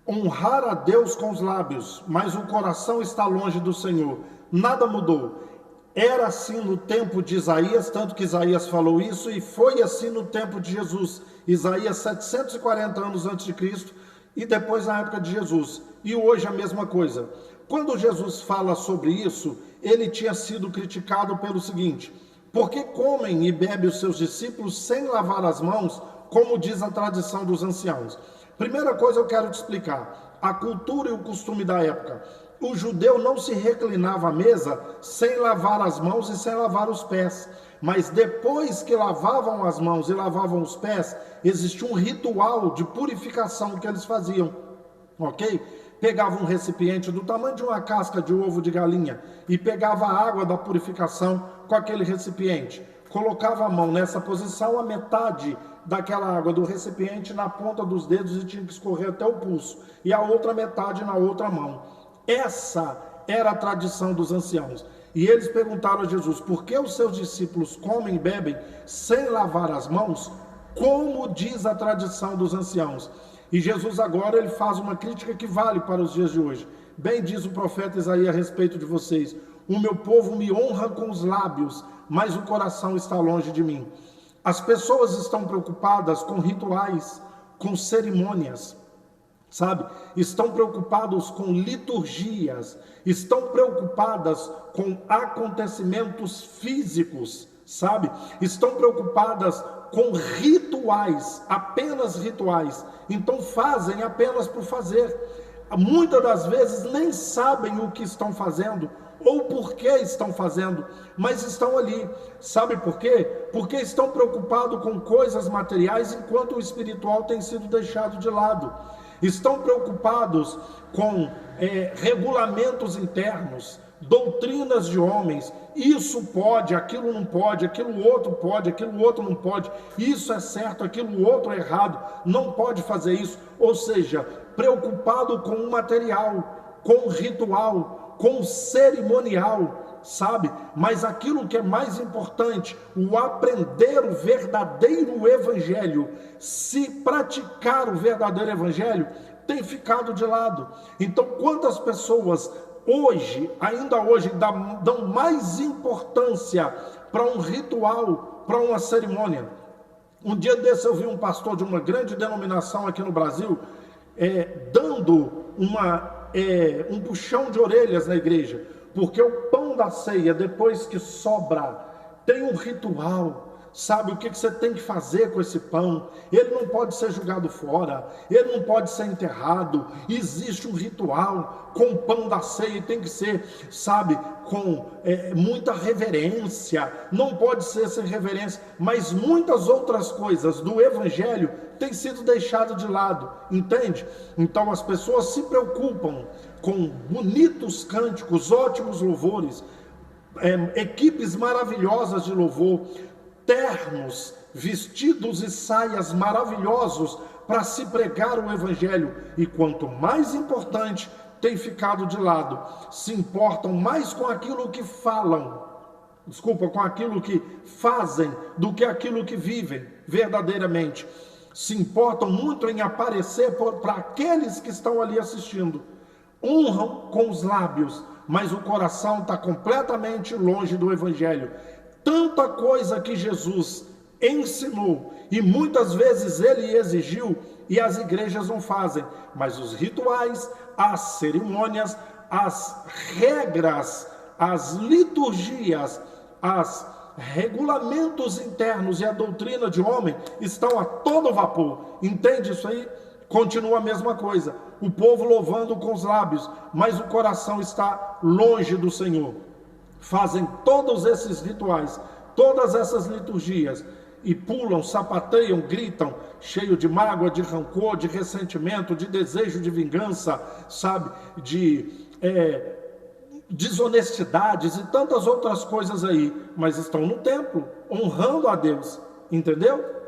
honrar a Deus com os lábios, mas o coração está longe do Senhor. Nada mudou. Era assim no tempo de Isaías, tanto que Isaías falou isso, e foi assim no tempo de Jesus. Isaías 740 anos antes de Cristo, e depois na época de Jesus. E hoje a mesma coisa. Quando Jesus fala sobre isso, ele tinha sido criticado pelo seguinte: por que comem e bebem os seus discípulos sem lavar as mãos, como diz a tradição dos anciãos? Primeira coisa eu quero te explicar, a cultura e o costume da época. O judeu não se reclinava à mesa sem lavar as mãos e sem lavar os pés. Mas depois que lavavam as mãos e lavavam os pés, existia um ritual de purificação que eles faziam, ok? Pegava um recipiente do tamanho de uma casca de ovo de galinha e pegava a água da purificação com aquele recipiente. Colocava a mão nessa posição, a metade daquela água do recipiente na ponta dos dedos e tinha que escorrer até o pulso. E a outra metade na outra mão. Essa era a tradição dos anciãos. E eles perguntaram a Jesus: por que os seus discípulos comem e bebem sem lavar as mãos, como diz a tradição dos anciãos? E Jesus agora ele faz uma crítica que vale para os dias de hoje. Bem diz o profeta Isaías a respeito de vocês: o meu povo me honra com os lábios, mas o coração está longe de mim. As pessoas estão preocupadas com rituais, com cerimônias, sabe? Estão preocupados com liturgias, estão preocupadas com acontecimentos físicos, sabe? Estão preocupadas com rituais, apenas rituais. Então fazem apenas por fazer. Muitas das vezes nem sabem o que estão fazendo ou por que estão fazendo, mas estão ali. Sabe por quê? Porque estão preocupados com coisas materiais enquanto o espiritual tem sido deixado de lado. Estão preocupados com regulamentos internos, doutrinas de homens. Isso pode, aquilo não pode, aquilo outro pode, aquilo outro não pode. Isso é certo, aquilo outro é errado. Não pode fazer isso. Ou seja, preocupado com o material, com o ritual, com o cerimonial, sabe? Mas aquilo que é mais importante, o aprender o verdadeiro evangelho, se praticar o verdadeiro evangelho, tem ficado de lado. Então, quantas pessoas hoje, ainda hoje, dão mais importância para um ritual, para uma cerimônia? Um dia desse eu vi um pastor de uma grande denominação aqui no Brasil, dando um puxão de orelhas na igreja, porque o pão da ceia, depois que sobra, tem um ritual. Sabe o que você tem que fazer com esse pão? Ele não pode ser jogado fora, ele não pode ser enterrado. Existe um ritual com o pão da ceia, tem que ser, sabe, com muita reverência. Não pode ser sem reverência, mas muitas outras coisas do evangelho têm sido deixadas de lado, entende? Então as pessoas se preocupam com bonitos cânticos, ótimos louvores, equipes maravilhosas de louvor, ternos, vestidos e saias maravilhosos para se pregar o evangelho, e quanto mais importante, tem ficado de lado. Se importam mais com aquilo que falam, com aquilo que fazem, do que aquilo que vivem verdadeiramente. Se importam muito em aparecer para aqueles que estão ali assistindo. Honram com os lábios, mas o coração está completamente longe do evangelho. Tanta coisa que Jesus ensinou e muitas vezes ele exigiu e as igrejas não fazem, mas os rituais, as cerimônias, as regras, as liturgias, os regulamentos internos e a doutrina de homem estão a todo vapor. Entende isso aí? Continua a mesma coisa, o povo louvando com os lábios, mas o coração está longe do Senhor. Fazem todos esses rituais, todas essas liturgias, e pulam, sapateiam, gritam, cheio de mágoa, de rancor, de ressentimento, de desejo de vingança, sabe, de desonestidades e tantas outras coisas aí, mas estão no templo, honrando a Deus, entendeu?